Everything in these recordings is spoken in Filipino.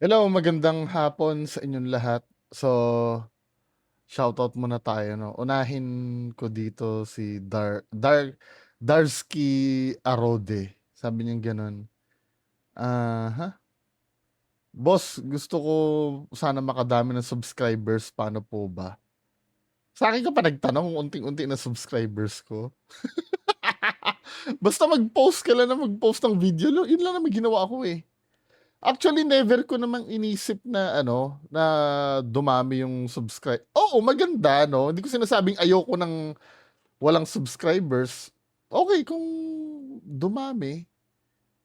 Hello, magandang hapon sa inyong lahat. So, shoutout muna tayo, no? Unahin ko dito si Darsky Arode. Sabi niya ganun. Boss, gusto ko sana makadami ng subscribers. Paano po ba? Sa akin ka pa nagtanong, unting-unti na subscribers ko. Basta mag-post ka lang na mag-post ng video. Yun lang naman ginawa ko eh. Actually, never ko namang inisip na na dumami yung subscribe. Oo, maganda, no? Hindi ko sinasabing ayoko ng walang subscribers. Okay kung dumami.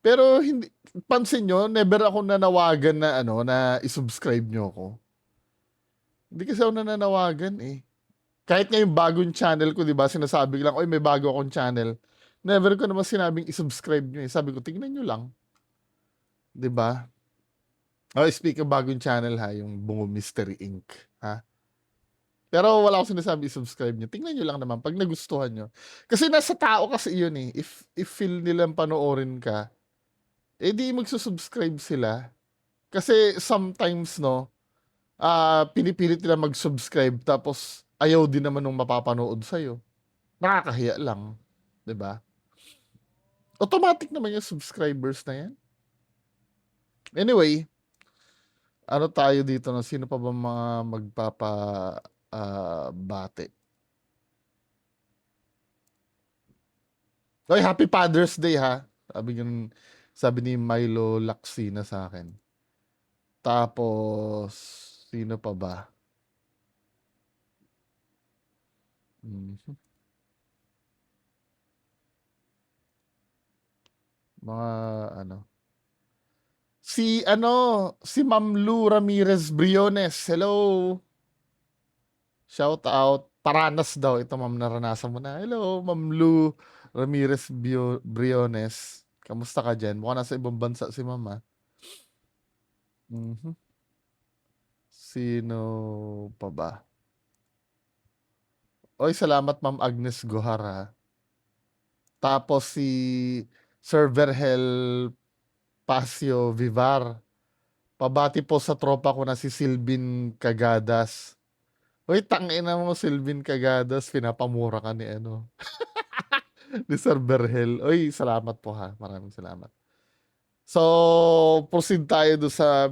Pero hindi pansin nyo, never ako nanawagan na na i-subscribe nyo ako. Hindi kasi ako nananawagan eh. Kahit nga yung bagong channel ko, 'di ba? Sinasabi ko lang, "Oy, may bago akong channel." Never ko naman sinabing i-subscribe nyo eh. Sabi ko, tignan nyo lang. 'Di ba? Oh, speak of bagong channel ha, yung Bungo Mystery Inc. Ha? Pero wala akong sinasabi i-subscribe nyo. Tingnan nyo lang naman pag nagustuhan nyo. Kasi nasa tao kasi yun eh. If feel nilang panoorin ka, eh di magsusubscribe sila. Kasi sometimes no, pinipilit nila mag-subscribe tapos ayaw din naman nung mapapanood sa'yo. Nakakahiya lang. 'Di ba? Automatic naman yung subscribers na yan. Anyway, ano tayo dito no? Sino pa ba mga bate? Oy, Happy Father's Day ha. Sabi ni Milo Laksina sa akin. Tapos, sino pa ba? Mhm. Mga ano. Si Ma'am Lu Ramirez Briones. Hello. Shout out. Paranas daw. Ito ma'am, naranasan mo na. Hello, Ma'am Lu Ramirez Briones. Kamusta ka dyan? Mukhang nasa ibang bansa si mama. Mhm. Sino pa ba? Oy, salamat Ma'am Agnes Gohara. Tapos si Sir Verhel Pasio Vivar. Pabati po sa tropa ko na si Silvin Cagadas. Uy, tangina mo Silvin Cagadas, pinapamura ka ni ni Sir Verhel. Uy, salamat po ha. Maraming salamat. So, proceed tayo do sa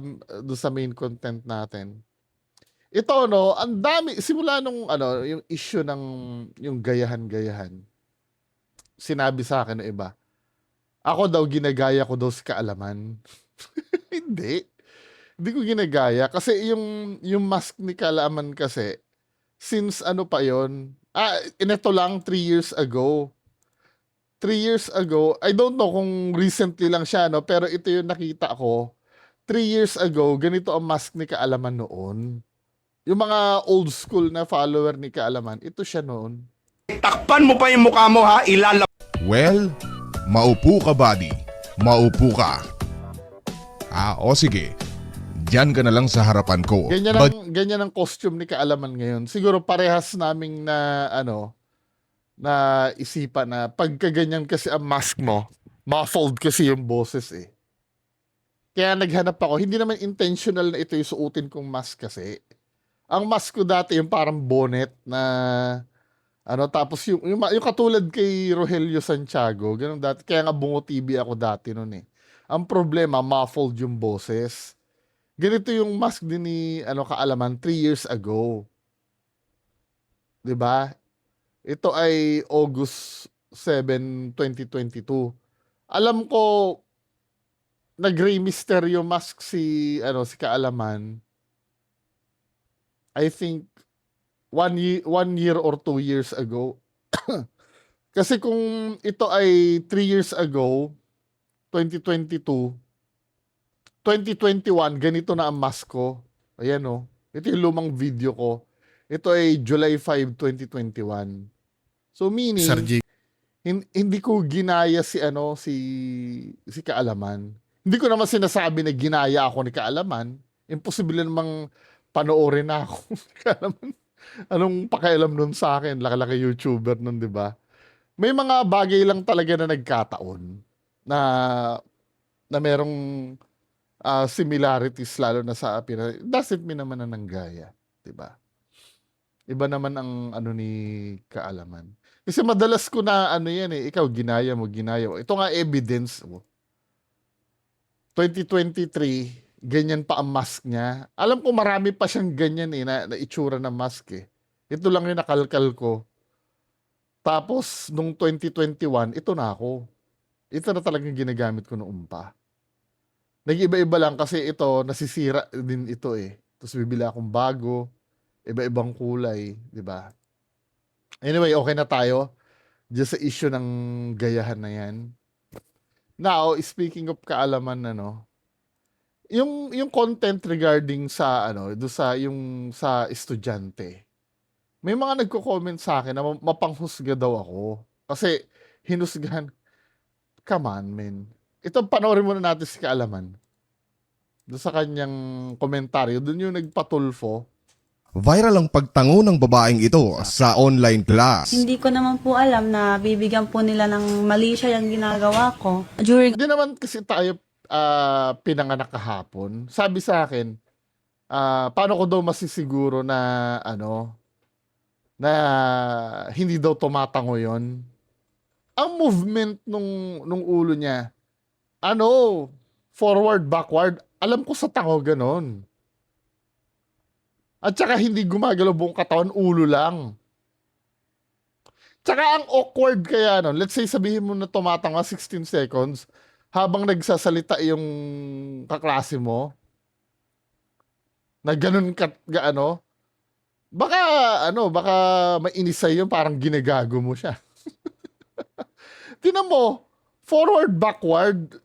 main content natin. Ito no, ang dami simula nung yung issue ng yung gayahan-gayahan. Sinabi sa akin ng iba, ako daw ginagaya ko daw si Kaalaman. Hindi. Hindi ko ginagaya kasi yung mask ni Kaalaman kasi since ano pa yon? Ineto lang 3 years ago. 3 years ago, I don't know kung recently lang siya no, pero ito yung nakita ko. 3 years ago, ganito ang mask ni Kaalaman noon. Yung mga old school na follower ni Kaalaman, ito siya noon. Takpan mo pa yung mukha mo ha, Well, maupo ka buddy. Maupo ka. O sige. Diyan ka na lang sa harapan ko. Ganyan ang costume ni Kaalaman ngayon. Siguro parehas naming na isipan na pagkaganyan kasi ang mask mo, muffled kasi yung boses eh. Kaya naghanap ako, hindi naman intentional na ito yung suotin kong mask kasi. Ang mask ko dati yung parang bonnet na tapos yung katulad kay Rogelio Santiago, ganun dati. Kaya nga Bungo TV ako dati noon eh. Ang problema, muffled yung boses. Ganito yung mask din ni Kaalaman 3 years ago. 'Di ba? Ito ay August 7, 2022. Alam ko nag-Rey Mysterio mask si Kaalaman. I think 1 year or 2 years ago. Kasi kung ito ay 3 years ago, 2022, 2021, ganito na ang mask ko. Ayan o. Ito yung lumang video ko. Ito ay July 5, 2021. So meaning, hindi ko ginaya si Kaalaman. Hindi ko naman sinasabi na ginaya ako ni Kaalaman. Imposible namang panoorin na ako. Kaalaman. Anong pakialam nun sa akin? Laki-laki YouTuber nun, di ba? May mga bagay lang talaga na nagkataon na merong similarities lalo na sa appearance. Doesn't mean naman na nanggaya, 'di ba? Iba naman ang ano ni kaalaman. Kasi madalas ko na ano yan eh, ikaw ginaya mo, ginaya mo. Ito nga evidence mo. 2023, ganyan pa ang mask niya. Alam ko marami pa siyang ganyan eh, na itsura ng mask eh. Ito lang yung nakalkal ko. Tapos, nung 2021, ito na ako. Ito na talagang ginagamit ko noong pa. Nag-iba-iba lang kasi ito, nasisira din ito eh. Tapos bibili akong bago, iba-ibang kulay, di ba? Anyway, okay na tayo. Just sa issue ng gayahan na yan. Now, speaking of kaalaman, ano, yung content regarding sa ano, do sa yung sa estudyante. May mga nagko-comment sa akin na mapanghusga daw ako kasi hinusgahan. Come on, man. Ito panoorin muna natin si Kaalaman. Doon sa kanyang komentaryo, doon yung nagpatulfo. Viral ang pagtango ng babaeng ito sa online class. Hindi ko naman po alam na bibigyan po nila ng mali siya yung ginagawa ko. During Hindi naman kasi tayo pinanganak kahapon. Sabi sa akin, paano ko daw masisiguro na ano, na hindi daw tumatango yon. Ang movement nung ulo niya, ano, forward, backward, alam ko sa tango ganon. At saka hindi gumagalaw buong katawan, ulo lang. Tsaka ang awkward kaya nun, let's say sabihin mo na tumatanga 16 seconds habang nagsasalita yung kaklase mo, na ganun ka, ano, baka mainis sa'yo, parang ginagago mo siya. Tinan mo, forward, backward,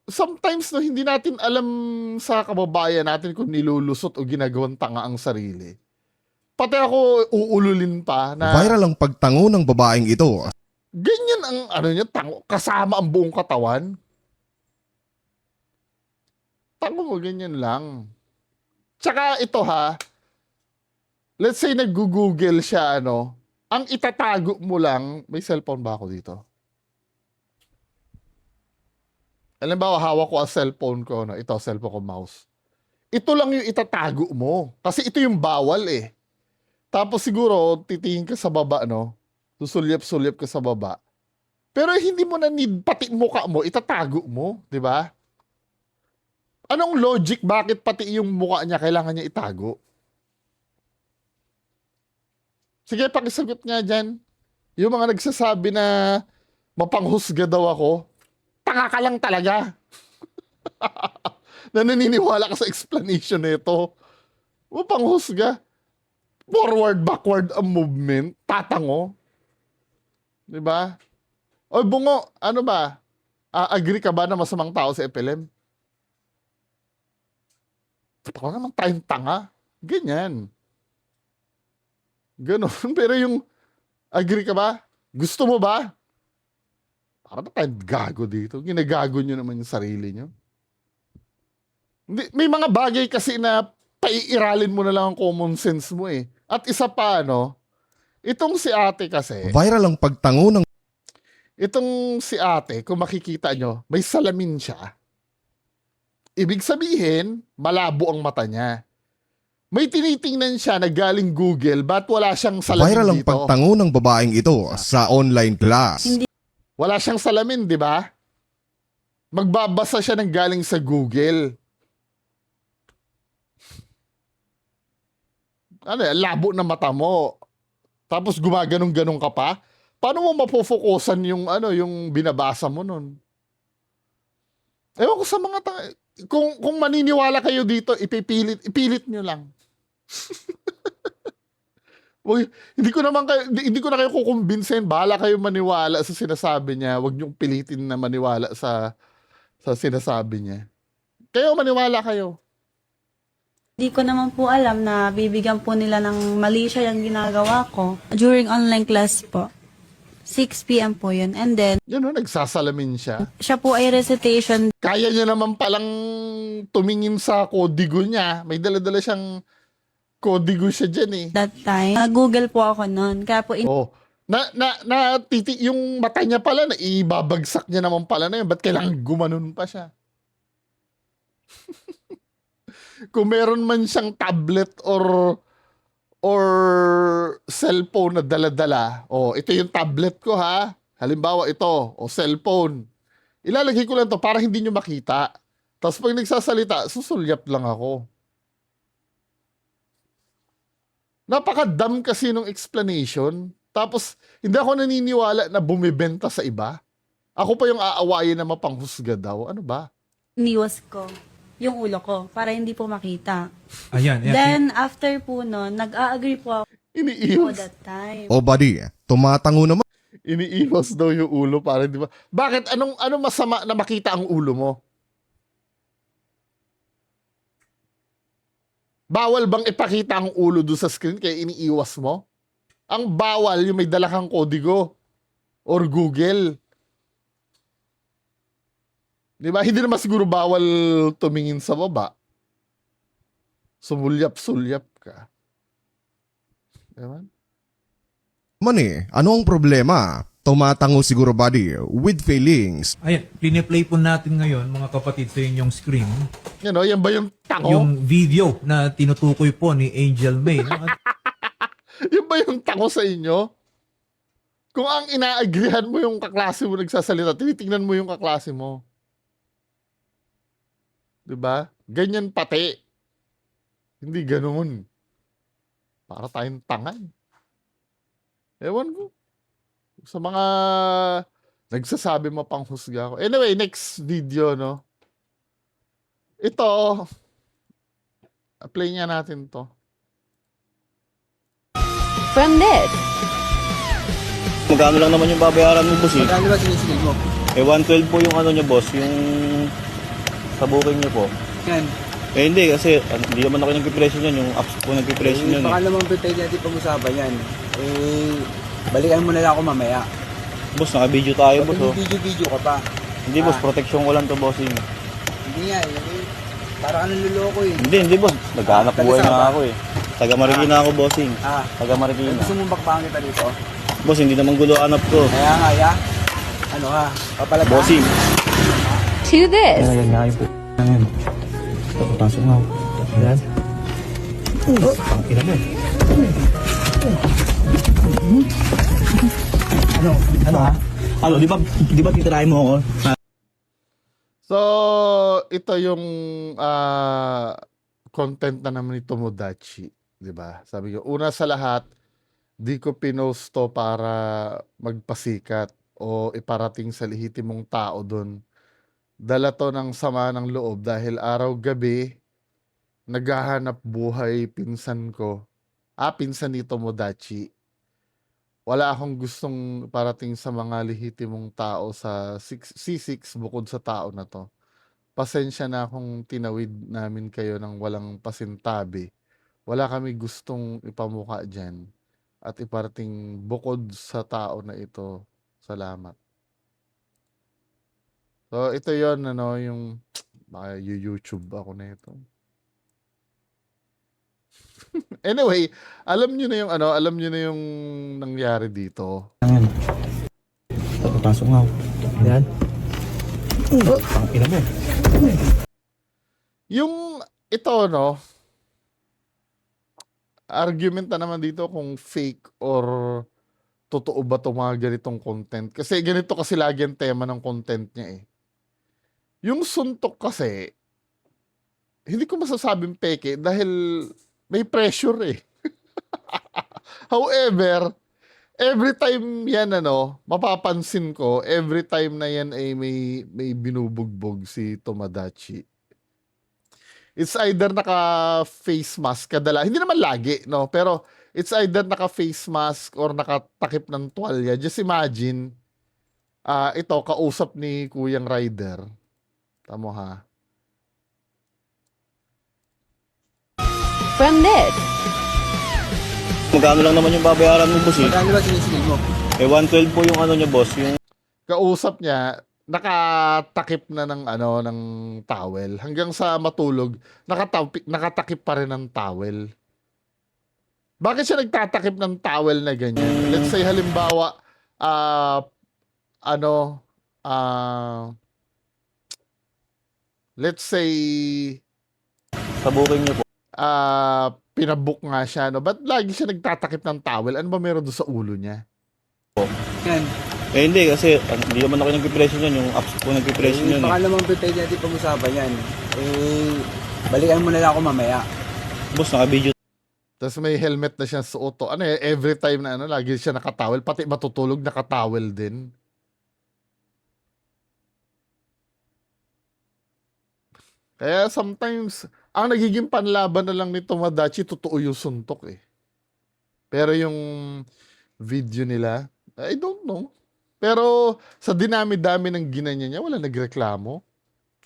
sometimes no, hindi natin alam sa kababayan natin kung nilulusot o ginagawang tanga ang sarili. Pati ako uululin pa na Viral ang pagtango ng babaeng ito ganyan ang ano niya, tango, kasama ang buong katawan. Tango mo, ganyan lang. Tsaka ito ha, let's say nag-google siya, ano, ang itatago mo lang, may cellphone ba ako dito? Alam ba, hawak ko ang cellphone ko, no? Ito, cellphone ko, mouse. Ito lang yung itatago mo. Kasi ito yung bawal eh. Tapos siguro, titingin ka sa baba, no? Susulyap-sulyap ka sa baba. Pero hindi mo na need, pati mukha mo, itatago mo, di ba? Anong logic, bakit pati yung mukha niya kailangan niya itago? Sige, pakisagot nga dyan. Yung mga nagsasabi na mapanghusga daw ako, tanga ka lang talaga. Na naniniwala ka sa explanation nito. Mapanghusga. Forward, backward ang movement. Tatango. Diba? Oy, Bungo, ano ba? Agree ka ba na masamang tao si FLM? Parang naman tayong tanga. Ganyan. Ganon. Pero yung, agree ka ba? Gusto mo ba? Parang na tayong gago dito. Ginagago nyo naman yung sarili nyo. May mga bagay kasi na paiiralin mo na lang ang common sense mo eh. At isa pa, ano, itong si ate kasi, Viral ang pagtango ng itong si ate, kung makikita nyo, may salamin siya. Ibig sabihin, malabo ang mata niya. May tinitingnan siya na galing Google, ba't wala siyang salamin Viral ang dito? pagtango ng babaeng ito sa online class. Wala siyang salamin, di ba? Magbabasa siya ng galing sa Google. Ano yan, labo na mata mo. Tapos gumaganong-ganong ka pa. Paano mo mapofokusan yung ano, yung binabasa mo nun? Ewan ko sa mga kung maniniwala kayo dito, ipilit nyo lang. Hindi ko na kayo kukumbinsin. Bahala kayo maniwala sa sinasabi niya. Huwag niyong pilitin na maniwala sa sinasabi niya. Kayo maniwala kayo. Hindi ko naman po alam na bibigyan po nila ng mali siya yung ginagawa ko. During online class po. 6 p.m. po yun. And then, Yun o, nagsasalamin siya. siya po ay recitation Kaya niya naman palang tumingin sa kodigo niya. May dala-dala siyang kodigo siya dyan eh. that time. Google po ako noon. Kaya po Oh. Yung mata niya pala, na ibabagsak niya naman pala na yun. Ba't kailangan gumanon pa siya? Kung meron man siyang tablet or cellphone na dala-dala, ito yung tablet ko ha. Halimbawa ito, cellphone. Ilalagay ko lang to para hindi nyo makita. Tapos pag nagsasalita, susulyap lang ako. Napaka-dumb kasi nung explanation. Tapos, hindi ako naniniwala na bumibenta sa iba. Ako pa yung aawayin na mapanghusga daw. Ano ba? Iniwas ko yung ulo ko para hindi po makita. Ayan, ayan. Then, after po nun, nag-a-agree po ako Iniiwas. that time. O buddy, tumatango naman. Iniiwas daw yung ulo para di ba? Bakit? Anong masama na makita ang ulo mo? Bawal bang ipakita ang ulo doon sa screen kaya iniiwas mo? Ang bawal yung may dala kang kodigo or Google. Di ba? Hindi naman siguro bawal tumingin sa baba. Sumulyap-sulyap ka. Diba? Ano ang problema? Tumatango siguro buddy with feelings. Ayan, piniplay po natin ngayon mga kapatid sa inyong screen Yan ba yung tango? yung video na tinutukoy po ni Angel May. No? At Yan ba yung tango sa inyo? Kung ang inaagrihan mo yung kaklase mo nagsasalita, tinitingnan mo yung kaklase mo. Diba? Ganyan pati. Hindi ganoon. Para tayong tanga. Ewan ko. Sa mga nagsasabi mo pang husga ko. Anyway, next video, no? Ito, play nga natin to. From this, Magkano lang naman yung babayaran mo, boss, eh? Magkano ba sinisigil mo? 112 po yung ano niya, boss, yung sa booking niyo po. Yan. Hindi, kasi hindi naman ako nagpipresyo niyan, yung apps po nagpipresyo niyan. Baka naman pwede natin pag-usapan yan. Balikan mo na lang ako mamaya. Boss, naka-video tayo, boss, oh. Video-video ka pa. Hindi, boss, protection ko lang to, bossing. Hindi nga, para ka naluloko eh. Hindi, boss. Naghahanap Taga buhay saan na ba? ako, eh. Taga Marikina ako, bossing. Taga Marikina. Gusto mong bakbakan kita dito? Boss, hindi naman gulo hanap ko. Kaya nga, ya. Ano ka? Papalata? Bossing. to this. Ayan nga po. Ayan. Pasok nga ako. Ayan. Ang ina mo. Ano ha? Ano, di ba titirahin mo ako? So, ito yung content na naman ni Tomodachi, 'di ba? Sabi ko, una sa lahat, di ko pinost to para magpasikat o iparating sa lehitimong tao doon. Dala to ng sama ng loob dahil araw-gabi naghahanap buhay pinsan ko. Pinsan ni Tomodachi. Wala akong gustong parating sa mga lehitimong tao sa C6 bukod sa tao na to. Pasensya na kung tinawid namin kayo ng walang pasintabi. Wala kami gustong ipamuka dyan at iparating bukod sa tao na ito. Salamat. So, ito yon yung baka YouTube ako na ito. Anyway, alam niyo na yung nangyari dito. Ayan. Pasok nga ako. Ayan. Ang ina mo. Yung ito, no, argument na naman dito kung fake or totoo ba itong mga ganitong content. Kasi ganito kasi lagi ang tema ng content niya eh. Yung suntok kasi, hindi ko masasabing peke dahil may pressure eh. However, every time yan mapapansin ko, every time na yan ay may binubugbog si Tomodachi. It's either naka-face mask kadala. Hindi naman lagi, no? Pero it's either naka-face mask or nakatakip ng tuwalya. Just imagine, ito, kausap ni Kuyang Rider. Tamo ha. From this, Magkano lang naman yung babayaran mo, boss, eh? Magkano ba sinisigil mo? 112 po yung ano niya, boss, yung Kausap niya, nakatakip na ng towel. Hanggang sa matulog, nakatakip pa rin ng towel. Bakit siya nagtatakip ng towel na ganyan? Let's say halimbawa, let's say, Sa booking niyo po. pinabook nga siya, no? Ba't lagi siya nagtatakip ng towel? Ano ba meron doon sa ulo niya? Yan. Eh hindi kasi hindi naman ako nagpipresyo niyan, yung apps po nagpipresyo niyan. Baka naman pwede natin pag-usapan yan. Balikan mo na lang ako mamaya. Boss, naka-video Tapos may helmet na siya suot. Ano every time na ano, lagi siya nakatowel. Pati matutulog, nakatowel din. Kaya sometimes, ang nagiging panlaban na lang ni Tomodachi, totoo yung suntok eh. Pero yung video nila, I don't know. Pero sa dinami-dami ng ginanya niya, wala nagreklamo.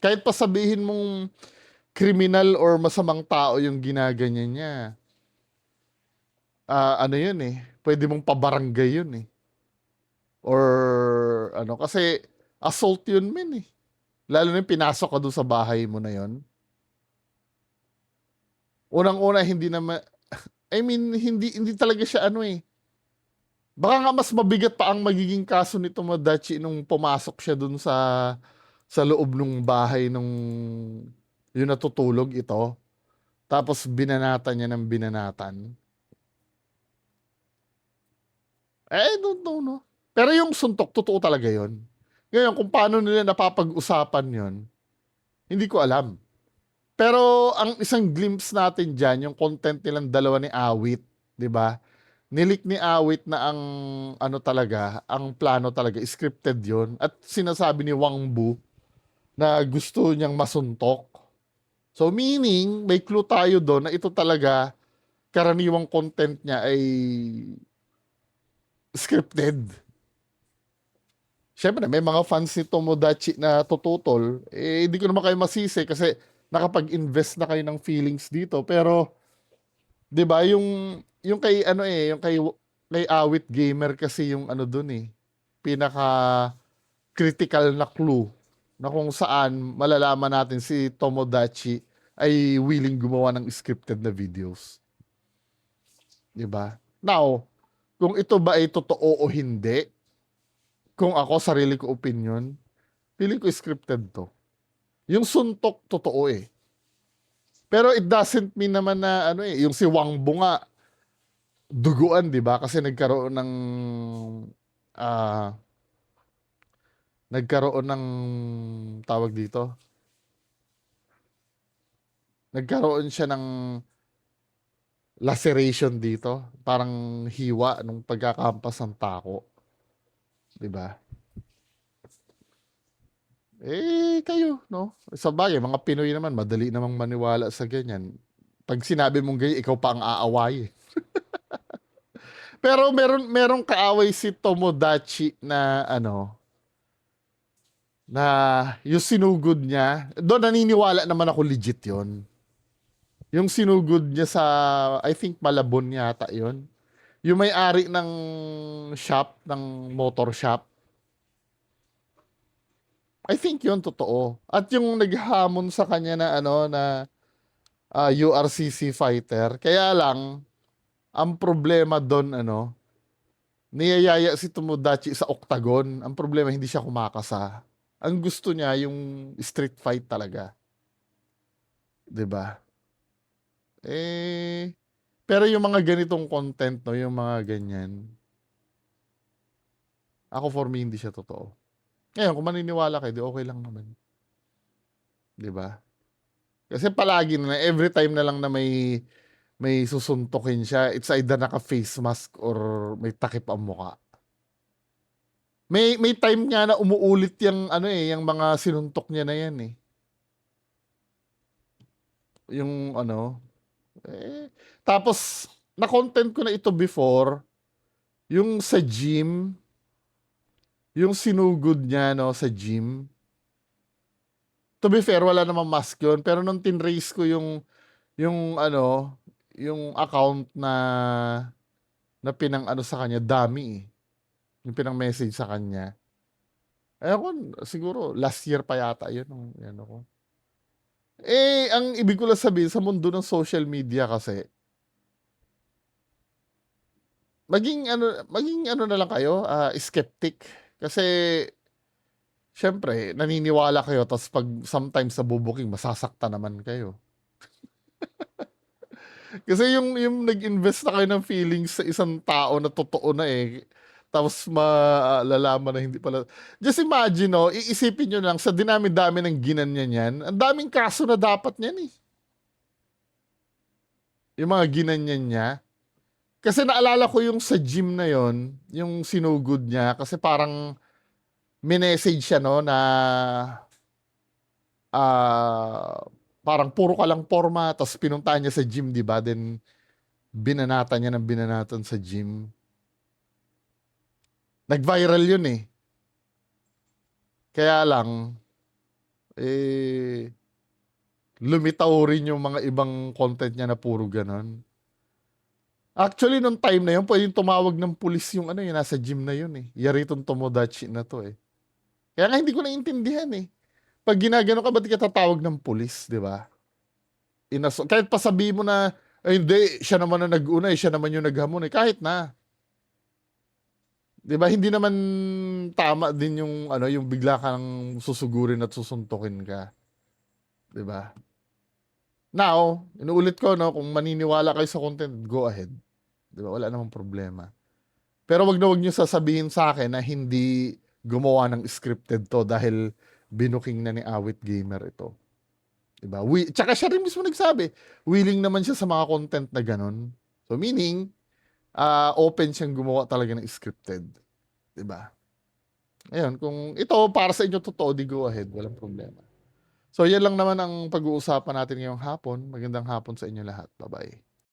Kahit pa sabihin mong kriminal or masamang tao yung ginaganyan niya, ano yun eh, pwede mong pabarangay yun eh. Or ano, kasi assault yun men eh. Lalo na yung pinasok ka doon sa bahay mo na yun. Unang-una, hindi naman, I mean, hindi talaga siya ano eh. Baka nga mas mabigat pa ang magiging kaso ni Tomodachi nung pumasok siya doon sa loob ng bahay nung yung natutulog ito. Tapos binanatan niya ng binanatan. I don't know, no? Pero yung suntok, totoo talaga yon. Ngayon, kung paano nila napapag-usapan yon, hindi ko alam. Pero ang isang glimpse natin dyan, yung content nilang dalawa ni Awit, di ba? Nilik ni Awit na ang ano talaga, ang plano talaga, scripted yon. At sinasabi ni Wang Bu na gusto niyang masuntok. So meaning, may clue tayo doon na ito talaga, karaniwang content niya ay scripted. Siyempre, may mga fans ni Tomodachi na tututol. Eh, hindi ko naman kayo masisi kasi nakapag-invest na kayo ng feelings dito. Pero, di ba, yung kay, ano eh, yung kay Awit Gamer kasi yung ano dun eh, pinaka-critical na clue na kung saan malalaman natin si Tomodachi ay willing gumawa ng scripted na videos. Di ba? Now, kung ito ba ay totoo o hindi, kung ako, sarili ko opinion, feeling ko scripted to. Yung suntok, totoo eh. Pero it doesn't mean naman na, ano eh, yung si Wang Bu nga, duguan, di ba? Kasi nagkaroon ng tawag dito. Nagkaroon siya ng laceration dito. Parang hiwa nung pagkakampas ng tako. Di ba? Eh, kayo, no? Sa bagay, mga Pinoy naman, madali namang maniwala sa ganyan. Pag sinabi mong ganyan, ikaw pa ang aaway. Pero merong kaaway si Tomodachi na ano, na yung sinugod niya, doon naniniwala naman ako legit yon. Yung sinugod niya sa, I think Malabon yata yon. Yung may-ari ng shop, ng motor shop. I think yun totoo. At yung naghamon sa kanya na ano na URCC fighter. Kaya lang ang problema doon ano, niyayaya si Tomodachi sa octagon. Ang problema hindi siya kumakasa. Ang gusto niya yung street fight talaga. 'Di ba? Eh pero yung mga ganitong content no, yung mga ganyan. Ako for me hindi siya totoo. Ngayon, kung maniniwala kayo, di okay lang naman. 'Di ba? Kasi palagi na every time na lang na may susuntukin siya, it's either naka-face mask or may takip ang mukha. May time nga na umuulit yung ano eh, yung mga sinuntok niya na yan eh. Yung ano, tapos na-content ko na ito before, yung sa gym, yung sinugod niya no sa gym. To be fair, wala namang mask yun, pero nung tinrace ko yung ano, yung account na pinang ano sa kanya, dami eh. Yung pinang message sa kanya. Ayun, siguro last year pa yata yun. Yan ako. Eh, ang ibig ko lang sabihin sa mundo ng social media kasi, maging ano na lang kayo, skeptic. Kasi Siyempre, naniniwala kayo tapos pag sometimes sa bubuking masasakta naman kayo. Kasi yung nag-invest na kayo ng feelings sa isang tao na totoo na eh. Tapos malalaman na hindi pala. Just imagine, no, iisipin nyo lang, sa dinami-dami ng ginanyan yan, ang daming kaso na dapat niyan eh. Yung mga ginanyan niya. Kasi naalala ko yung sa gym na yon, yung sinugod niya, kasi parang minessage siya, no, na parang puro ka lang porma, tapos pinuntahan niya sa gym, di ba? Then, binanatan niya ng binanatan sa gym. Nag-viral yun eh. Kaya lang, lumitaw rin yung mga ibang content niya na puro ganon. Actually, nung time na yun, pwedeng tumawag ng pulis yung yung nasa gym na yun eh. Yaritong Tomodachi na to eh. Kaya nga hindi ko naintindihan eh. Pag ginagano ka, ba't ka tatawag ng pulis, di ba? Kahit pa sabihin mo na, ay hindi, siya naman na nag-una eh, siya naman yung naghamon eh. Kahit na. Di ba, hindi naman tama din yung, yung bigla kang susugurin at susuntukin ka. Di ba? Now, inuulit ko, no, kung maniniwala kayo sa content, go ahead. Di ba? Wala namang problema. Pero wag nyo sasabihin sa akin na hindi gumawa ng scripted to dahil binuking na ni Awit Gamer ito. Diba? Tsaka siya rin mismo nagsabi, willing naman siya sa mga content na ganun. So meaning, open siyang gumawa talaga ng scripted. Diba? Ayun, kung ito para sa inyo totoo, di go ahead. Walang problema. So yan lang naman ang pag-uusapan natin ngayong hapon. Magandang hapon sa inyo lahat. Bye-bye.